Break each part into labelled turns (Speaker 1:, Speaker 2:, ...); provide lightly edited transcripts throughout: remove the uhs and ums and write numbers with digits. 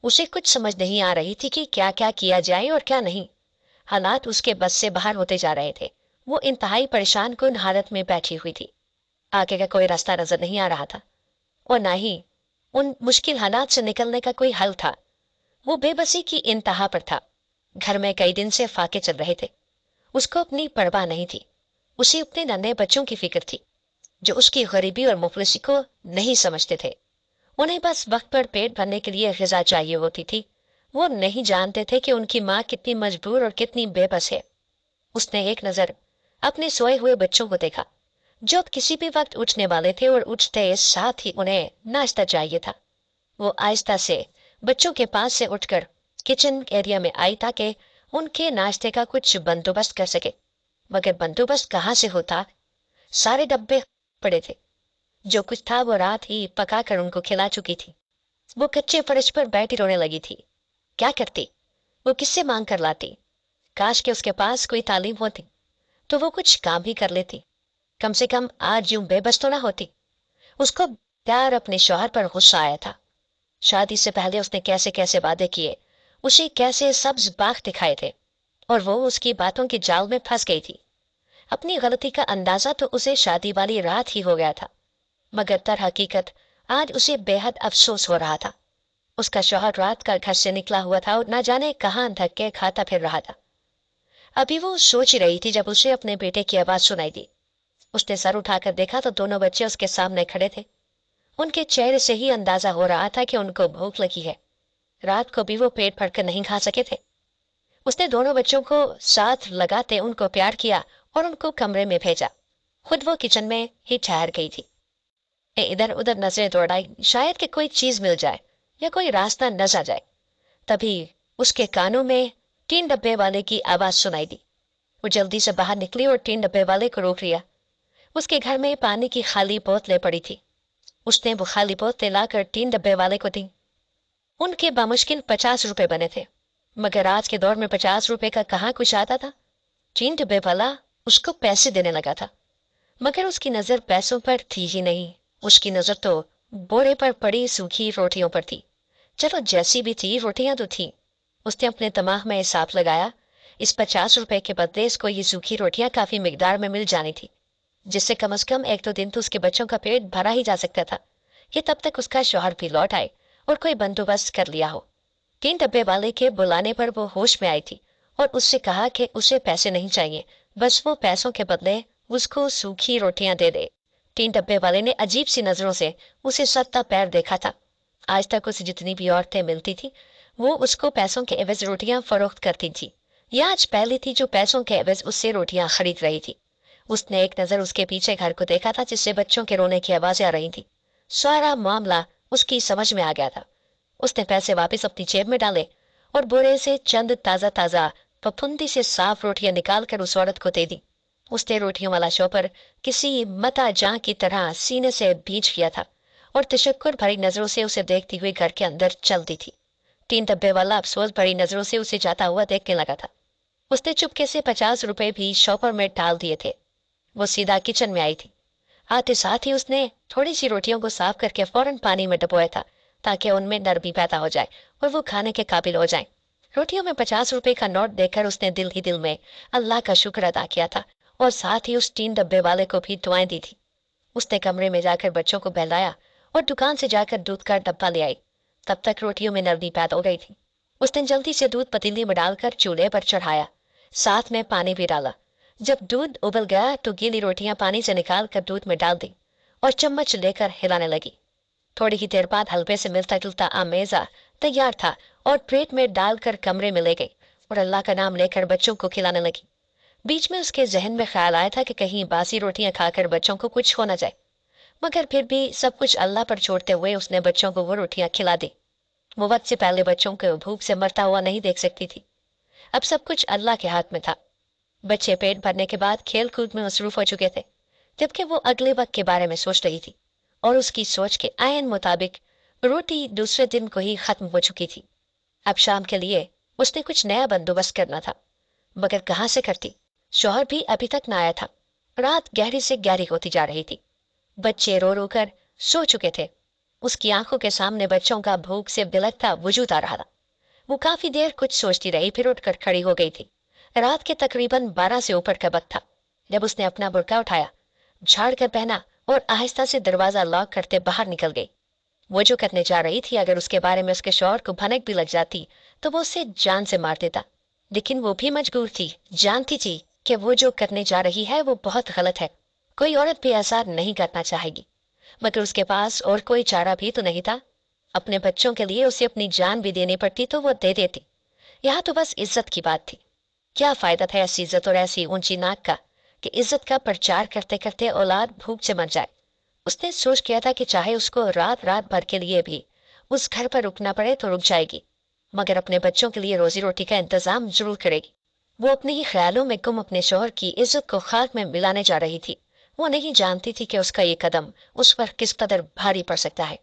Speaker 1: उसे कुछ समझ नहीं आ रही थी कि क्या क्या किया जाए और क्या नहीं। हालात उसके बस से बाहर होते जा रहे थे। वो इंतहाई परेशान कुन हालत में बैठी हुई थी। आगे का कोई रास्ता नजर नहीं आ रहा था और ना ही उन मुश्किल हालात से निकलने का कोई हल था। वो बेबसी की इंतहा पर था। घर में कई दिन से फाके चल रहे थे। उसको अपनी परवाह नहीं थी। उसे अपने नन्हे बच्चों की फिक्र थी जो उसकी गरीबी और मुफलिसी को नहीं समझते थे। उन्हें बस वक्त पर पेट भरने के लिए ग़िज़ा चाहिए होती थी। वो नहीं जानते थे कि उनकी माँ कितनी मजबूर और कितनी बेबस है। उसने एक नज़र अपने सोए हुए बच्चों को देखा जो अब किसी भी वक्त उठने वाले थे और उठते साथ ही उन्हें नाश्ता चाहिए था। वो आहिस्ता से बच्चों के पास से उठकर किचन एरिया में आई ताकि उनके नाश्ते का कुछ बंदोबस्त कर सके। मगर बंदोबस्त कहाँ से होता। सारे डब्बे पड़े थे। जो कुछ था वो रात ही पका कर उनको खिला चुकी थी। वो कच्चे फर्श पर बैठी रोने लगी थी। क्या करती। वो किससे मांग कर लाती। काश के उसके पास कोई तालीम होती तो वो कुछ काम भी कर लेती। कम से कम आज यूं बेबस तो ना होती। उसको प्यार अपने शौहर पर गुस्सा आया था। शादी से पहले उसने कैसे कैसे वादे किए, उसे कैसे सब्ज बाग दिखाए थे और वो उसकी बातों के जाल में फंस गई थी। अपनी गलती का अंदाजा तो उसे शादी वाली रात ही हो गया था। मगर दर हकीकत आज उसे बेहद अफसोस हो रहा था। उसका शौहर रात का घर से निकला हुआ था और न जाने कहाँ धक्के खाता फिर रहा था। अभी वो सोच ही रही थी जब उसे अपने बेटे की आवाज सुनाई दी। उसने सर उठाकर देखा तो दोनों बच्चे उसके सामने खड़े थे। उनके चेहरे से ही अंदाजा हो रहा था कि उनको भूख लगी है। रात को भी वो पेट भरकर नहीं खा सके थे। उसने दोनों बच्चों को साथ लगाते उनको प्यार किया और उनको कमरे में भेजा। खुद वो किचन में ही ठहर गई थी। इधर उधर नजरें दौड़ाई शायद कि कोई चीज मिल जाए या कोई रास्ता नजर आ जाए। तभी उसके कानों में टीन डब्बे वाले की आवाज सुनाई दी। वो जल्दी से बाहर निकली और टीन डब्बे वाले को रोक लिया। उसके घर में पानी की खाली बोतलें पड़ी थी। उसने वो खाली बोतलें लाकर टीन डब्बे वाले को दी। उनके बामुश्किल 50 रुपए बने थे। मगर आज के दौर में 50 रुपए का कहाँ कुछ आता था। टीन डब्बे वाला उसको पैसे देने लगा था। मगर उसकी नजर पैसों पर थी ही नहीं। उसकी नजर तो बोरे पर पड़ी सूखी रोटियों पर थी। चलो जैसी भी थी रोटियां तो थी। उसने अपने दिमाग में हिसाब लगाया। इस 50 रुपए के बदले इसको ये सूखी रोटियां काफी मिकदार में मिल जानी थी जिससे कम से कम एक दो दिन तो उसके बच्चों का पेट भरा ही जा सकता था। ये तब तक उसका शौहर भी लौट आए और कोई बंदोबस्त कर लिया हो। तीन डब्बे वाले के बुलाने पर वो होश में आई थी और उससे कहा कि उसे पैसे नहीं चाहिए, बस वो पैसों के बदले उसको सूखी रोटियां दे दे। तीन डब्बे वाले ने अजीब सी नजरों से उसे सत्ता पैर देखा था। आज तक उसे जितनी भी औरतें मिलती थी वो उसको पैसों के एवज रोटियां फरोख्त करती थी। यह आज पहली थी जो पैसों के एवज उससे रोटियां खरीद रही थी। उसने एक नजर उसके पीछे घर को देखा था जिससे बच्चों के रोने की आवाजें आ रही थी। सारा मामला उसकी समझ में आ गया था। उसने पैसे वापस अपनी जेब में डाले और बोरे से चंद ताजा ताजा फफूंदी से साफ रोटियां निकालकर उस औरत को दे दी। उसने रोटियों वाला शॉपर किसी मता जां की तरह सीने से भींच लिया था और तशक्कुर भरी नजरों से उसे देखती हुई घर के अंदर चलती थी। तीन डब्बे वाला अफसोस भरी नजरों से उसे जाता हुआ देखने लगा था। उसने चुपके से 50 रुपए भी शॉपर में डाल दिए थे। वो सीधा किचन में आई थी। आते साथ ही उसने थोड़ी सी रोटियों को साफ करके फौरन पानी में डुबोया था ताकि उनमें नरमी पैदा हो जाए और वो खाने के काबिल हो जाए। रोटियों में 50 रुपए का नोट देखकर उसने दिल ही दिल में अल्लाह का शुक्र अदा किया था और साथ ही उस तीन डब्बे वाले को भी दुआएं दी थी। उसने कमरे में जाकर बच्चों को बहलाया और दुकान से जाकर दूध का डब्बा ले आई। तब तक रोटियों में नरमी पैदा हो गई थी। उसने जल्दी से दूध पतीली में डालकर चूल्हे पर चढ़ाया। साथ में पानी भी डाला। जब दूध उबल गया तो गीली रोटियां पानी से निकाल कर दूध में डाल दी और चम्मच लेकर हिलाने लगी। थोड़ी ही देर बाद हलवे से मिलता जुलता आमेजा तैयार था और प्लेट में डालकर कमरे में ले गई और अल्लाह का नाम लेकर बच्चों को खिलाने लगी। बीच में उसके जहन में ख्याल आया था कि कहीं बासी रोटियां खाकर बच्चों को कुछ हो न जाए। मगर फिर भी सब कुछ अल्लाह पर छोड़ते हुए उसने बच्चों को वो रोटियां खिला दी। वो वक्त से पहले बच्चों को भूख से मरता हुआ नहीं देख सकती थी। अब सब कुछ अल्लाह के हाथ में था। बच्चे पेट भरने के बाद खेल कूद में मसरूफ हो चुके थे जबकि वो अगले वक्त के बारे में सोच रही थी और उसकी सोच के आयन मुताबिक रोटी दूसरे दिन को ही खत्म हो चुकी थी। अब शाम के लिए उसने कुछ नया बंदोबस्त करना था मगर कहाँ से करती। शौहर भी अभी तक न आया था। रात गहरी से गहरी होती जा रही थी। बच्चे रो रो कर सो चुके थे। उसकी आंखों के सामने बच्चों का भूख से बिलखता वजूद आ रहा था। वो काफी देर कुछ सोचती रही, फिर उठकर खड़ी हो गई थी। रात के तकरीबन 12 से ऊपर का वक्त था जब उसने अपना बुर्का उठाया, झाड़ कर पहना और आहिस्ता से दरवाजा लॉक करते बाहर निकल गई। वो जो करने जा रही थी, अगर उसके बारे में उसके शौहर को भनक भी लग जाती तो वो उसे जान से मार देता। लेकिन वो भी मजबूर थी, जानती थी कि वो जो करने जा रही है वो बहुत गलत है। कोई औरत भी ऐसा नहीं करना चाहेगी, मगर उसके पास और कोई चारा भी तो नहीं था। अपने बच्चों के लिए उसे अपनी जान भी देनी पड़ती तो वो दे देती। यहाँ तो बस इज्जत की बात थी। क्या फायदा था ऐसी इज्जत और ऐसी ऊंची नाक का कि इज्जत का प्रचार करते करते औलाद भूख से मर जाए। उसने सोच किया था कि चाहे उसको रात रात भर के लिए भी उस घर पर रुकना पड़े तो रुक जाएगी, मगर अपने बच्चों के लिए रोजी रोटी का इंतजाम जरूर करेगी। वो अपने ही ख्यालों में गुम अपने शौहर की इज्जत को खाक में मिलाने जा रही थी। वो नहीं जानती थी कि उसका ये कदम उस पर किस कदर भारी पड़ सकता है।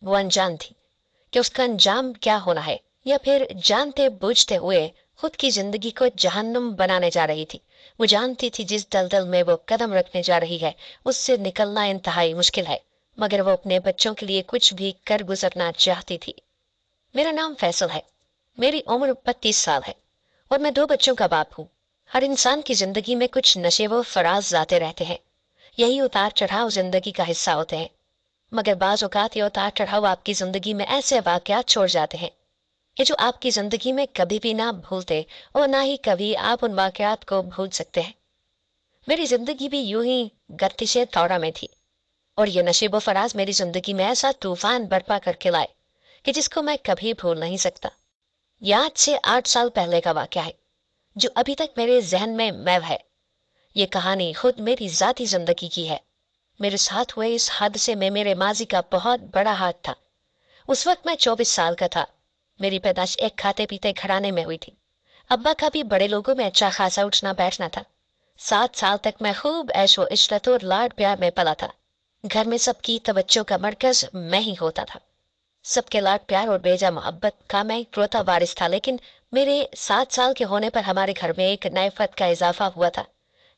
Speaker 1: वो अनजान थी कि उसका अंजाम क्या होना है, या फिर जानते बूझते हुए खुद की जिंदगी को जहन्नुम बनाने जा रही थी। वो जानती थी जिस दलदल में वो कदम रखने जा रही है उससे निकलना इंतहाई मुश्किल है, मगर वो अपने बच्चों के लिए कुछ भी कर गुजरना चाहती थी। मेरा नाम फैसल है, मेरी उम्र 32 साल है और मैं 2 बच्चों का बाप हूँ। हर इंसान की जिंदगी में कुछ नशे व फराज आते रहते हैं। यही उतार चढ़ाव जिंदगी का हिस्सा होते हैं, मगर बाज औकात ये उतार चढ़ाव आपकी जिंदगी में ऐसे वाकयात छोड़ जाते हैं कि जो आपकी जिंदगी में कभी भी ना भूलते और ना ही कभी आप उन वाकयात को भूल सकते हैं। मेरी जिंदगी भी यूं ही गर्दिश तौरा में थी और ये नशेबो फराज मेरी जिंदगी में ऐसा तूफान बर्पा करके लाए कि जिसको मैं कभी भूल नहीं सकता। यह आज से 8 साल पहले का वाकया है जो अभी तक मेरे जहन में मैव है। ये कहानी खुद मेरी जाती जिंदगी की है। मेरे साथ हुए इस हादसे में मेरे माजी का बहुत बड़ा हाथ था। उस वक्त मैं 24 साल का था। मेरी पैदाइश एक खाते पीते घराने में हुई थी। अब्बा का भी बड़े लोगों में अच्छा खासा उठना बैठना था। 7 साल तक मैं खूब ऐशो इशरत और लाड प्यार में पला था। घर में सबकी तवज्जो का मरकज मैं ही होता था। सबके लाड प्यार और बेजा मोहब्बत का मैं इकलौता वारिस था। लेकिन मेरे 7 साल के होने पर हमारे घर में एक नए फर्द का इजाफा हुआ था,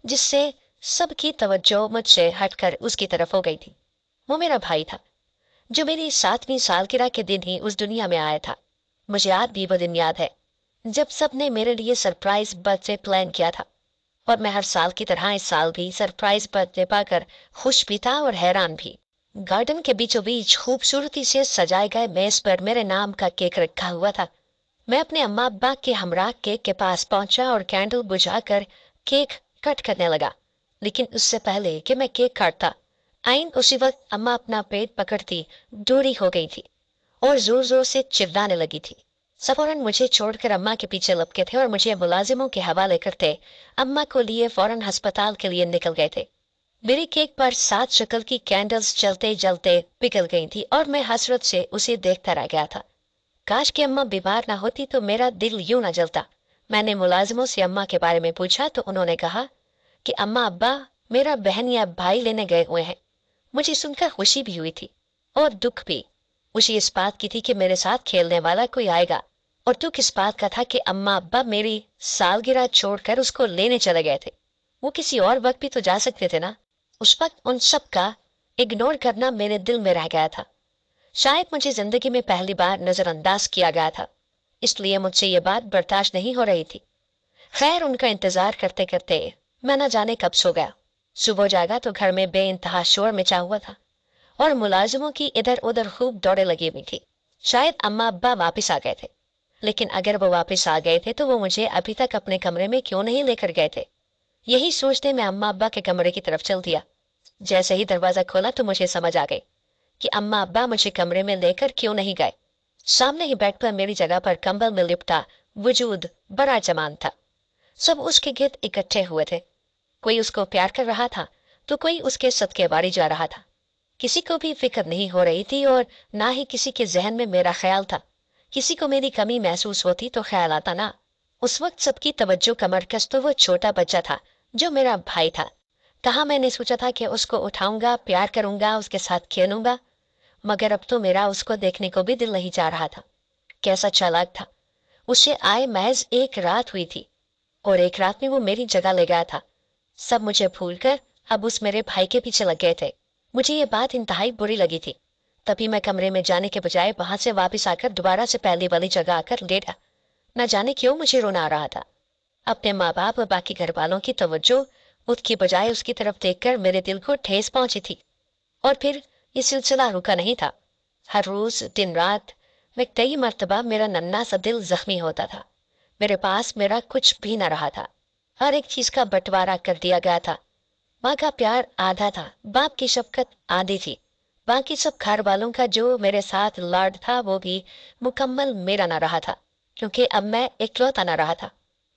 Speaker 1: जिससे सबकी तवज्जो मुझसे हटकर उसकी तरफ हो गई थी। वो मेरा भाई था जो मेरी 7वीं सालगिरह के दिन ही उस दुनिया में आया था। मुझे आज भी वो दिन याद है जब सबने मेरे लिए सरप्राइज बर्थडे प्लान किया था, और मैं हर साल की तरह इस साल भी सरप्राइज बर्थडे पाकर खुश भी था और हैरान भी। गार्डन के बीचों बीच खूबसूरती से सजाए गए मेज पर मेरे नाम का केक रखा हुआ था। मैं अपने अम्मा अब्बा के हमरा केक के पास पहुंचा और कैंडल बुझाकर केक कट करने लगा। लेकिन उससे पहले कि मैं केक काटता, आइन उसी वक्त अम्मा अपना पेट पकड़ती दूरी हो गई थी और जोर जोर से चिल्लाने लगी थी। सब फौरन मुझे छोड़कर अम्मा के पीछे लपके थे और मुझे मुलाजिमों के हवाले करते अम्मा को लिए फौरन अस्पताल के लिए निकल गए थे। मेरे केक पर 7 शक्ल की कैंडल्स जलते जलते पिघल गई थी और मैं हसरत से उसे देखता रह गया था। काश कि अम्मा बीमार ना होती तो मेरा दिल यूं ना जलता। मैंने मुलाजिमों से अम्मा के बारे में पूछा तो उन्होंने कहा कि अम्मा अब्बा मेरा बहन या भाई लेने गए हुए हैं। मुझे सुनकर खुशी भी हुई थी और दुख भी। खुशी इस बात की थी कि मेरे साथ खेलने वाला कोई आएगा, और दुख इस बात का था कि अम्मा अब्बा मेरी सालगिरह छोड़कर उसको लेने चले गए थे। वो किसी और वक्त भी तो जा सकते थे ना। उस वक्त उन सब का इग्नोर करना मेरे दिल में रह गया था। शायद मुझे जिंदगी में पहली बार नजरअंदाज किया गया था, इसलिए मुझसे ये बात बर्दाश्त नहीं हो रही थी। खैर, उनका इंतजार करते करते मैं न जाने कब सो गया। सुबह जागा तो घर में बेइंतहा शोर मचा हुआ था और मुलाजिमों की इधर उधर खूब दौड़े लगी हुई थी। शायद अम्मा अब्बा वापिस आ गए थे, लेकिन अगर वो वापिस आ गए थे तो वो मुझे अभी तक अपने कमरे में क्यों नहीं लेकर गए थे। यही सोचते मैं अम्मा अब्बा के कमरे की तरफ चल दिया। जैसे ही दरवाजा खोला तो मुझे समझ आ गई कि अम्मा अब्बा मुझे कमरे में लेकर क्यों नहीं गए। सामने ही बेड पर मेरी जगह पर कंबल में लिपटा वजूद बड़ा जमान था। सब उसके गिर्द इकट्ठे हुए थे। कोई उसको प्यार कर रहा था तो कोई उसके सदकेबारी जा रहा था। किसी को भी फिक्र नहीं हो रही थी और ना ही किसी के जहन में मेरा ख्याल था। किसी को मेरी कमी महसूस होती तो ख्याल आता ना। उस वक्त सबकी तवज्जो का मरकज तो वो छोटा बच्चा था जो मेरा भाई था। कहा मैंने सोचा था कि उसको उठाऊंगा, प्यार करूंगा, उसके साथ खेलूंगा, मगर अब तो मेरा उसको देखने को भी दिल नहीं चाह रहा था। कैसा चालाक था। उसे आए महज एक रात हुई थी और एक रात में वो मेरी जगह ले गया था। सब मुझे भूलकर अब उस मेरे भाई के पीछे लग गए थे। मुझे ये बात इंतहाई बुरी लगी थी। तभी मैं कमरे में जाने के बजाय वहां से वापस आकर दोबारा से पहले वाली जगह आकर लेटा। न जाने क्यों मुझे रोना आ रहा था। अपने माँ बाप और बाकी घर वालों की तवज्जो उसकी बजाय उसकी तरफ देखकर मेरे दिल को ठेस पहुंची थी। और फिर ये सिलसिला रुका नहीं था। हर रोज दिन रात मैं कई मर्तबा मेरा नन्हा सा दिल जख्मी होता था। मेरे पास मेरा कुछ भी न रहा था। हर एक चीज का बंटवारा कर दिया गया था। माँ का प्यार आधा था, बाप की शफकत आधी थी। बाकी सब घर वालों का जो मेरे साथ लाड था वो भी मुकम्मल मेरा न रहा था, क्योंकि अब मैं इकलौता न रहा था।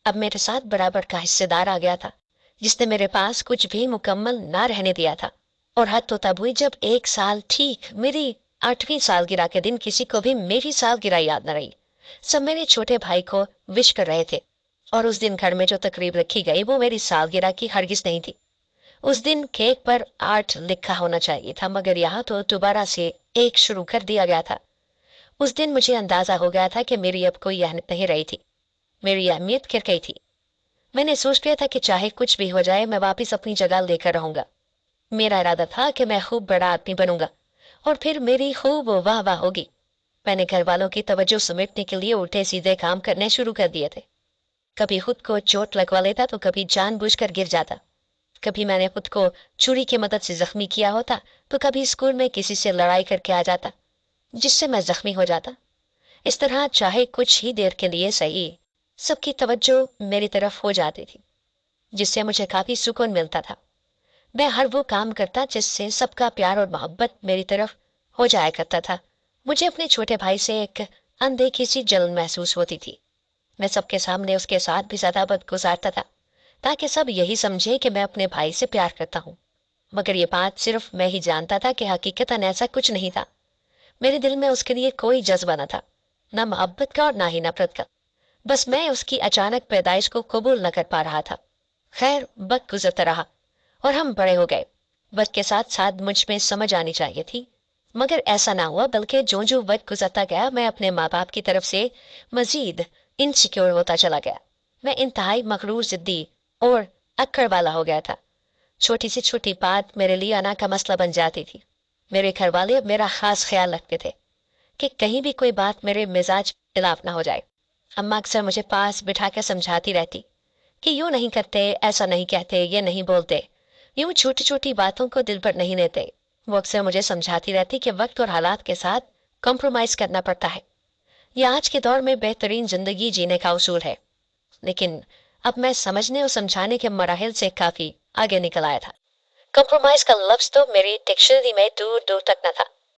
Speaker 1: अब मेरे साथ बराबर का हिस्सेदार आ गया था, जिसने मेरे पास कुछ भी मुकम्मल ना रहने दिया था। और हद तो तब हुई जब एक साल ठीक मेरी 8वीं सालगिरह के दिन किसी को भी मेरी सालगिरह याद न रही। सब मेरे छोटे भाई को विश कर रहे थे। और उस दिन घर में जो तकरीब रखी गई वो मेरी सालगिरह की हरगिज नहीं थी। उस दिन केक पर 8 लिखा होना चाहिए था, मगर यहाँ तो दोबारा से 1 शुरू कर दिया गया था। उस दिन मुझे अंदाजा हो गया था कि मेरी अब कोई अहमियत नहीं रही थी। मेरी अहमियत गिर गई थी। मैंने सोच लिया था कि चाहे कुछ भी हो जाए मैं वापिस अपनी जगह लेकर रहूंगा। मेरा इरादा था कि मैं खूब बड़ा आदमी बनूंगा और फिर मेरी खूब वाह वाह होगी। मैंने घर वालों की तवज्जो समेटने के लिए उल्टे सीधे काम करने शुरू कर दिए थे। कभी खुद को चोट लगवा लेता तो कभी जानबूझकर गिर जाता। कभी मैंने खुद को छुरी की मदद से जख्मी किया होता तो कभी स्कूल में किसी से लड़ाई करके आ जाता, जिससे मैं जख्मी हो जाता। इस तरह चाहे कुछ ही देर के लिए सही, सबकी तवज्जो मेरी तरफ हो जाती थी, जिससे मुझे काफी सुकून मिलता था। मैं हर वो काम करता जिससे सबका प्यार और मोहब्बत मेरी तरफ हो जाया करता था। मुझे अपने छोटे भाई से एक अनदेखी सी जलन महसूस होती थी। मैं सबके सामने उसके साथ भी ज्यादा वक्त गुजारता था, ताकि सब यही समझे कि मैं अपने भाई से प्यार करता हूँ। मगर ये बात सिर्फ मैं ही जानता था कि हकीकतन ऐसा कुछ नहीं था। मेरे दिल में उसके लिए कोई जज्बा न था, न मोहब्बत का और न ही नफरत का। बस मैं उसकी अचानक पैदाइश को कबूल न कर पा रहा था। खैर, वक्त गुजरता रहा और हम बड़े हो गए। वक्त के साथ साथ मुझ में समझ आनी चाहिए थी, मगर ऐसा ना हुआ, बल्कि जो जो वक्त गुजरता गया मैं अपने माँ बाप की तरफ से मजीद इनसिक्योर होता चला गया। मैं इंतहाई मगरूर, जिद्दी और अक्कड़ वाला हो गया था। छोटी सी छोटी बात मेरे लिए अना का मसला बन जाती थी। मेरे घर वाले मेरा खास ख्याल रखते थे कि कहीं भी कोई बात मेरे मिजाज खिलाफ ना हो जाए। अम्मा अक्सर मुझे पास बिठा कर समझाती रहती कि यूं नहीं करते, ऐसा नहीं कहते, ये नहीं बोलते, यूं छोटी छोटी बातों को दिल पर नहीं लेते। वो अक्सर मुझे समझाती रहती कि वक्त और हालात के साथ कॉम्प्रोमाइज करना पड़ता है। ये आज के दौर में बेहतरीन जिंदगी जीने का उसूल है। लेकिन अब मैं समझने और समझाने के मराहिल से काफी आगे निकल आया था। कॉम्प्रोमाइज का लफ्ज तो मेरी डिक्शनरी में दूर दूर तक न था।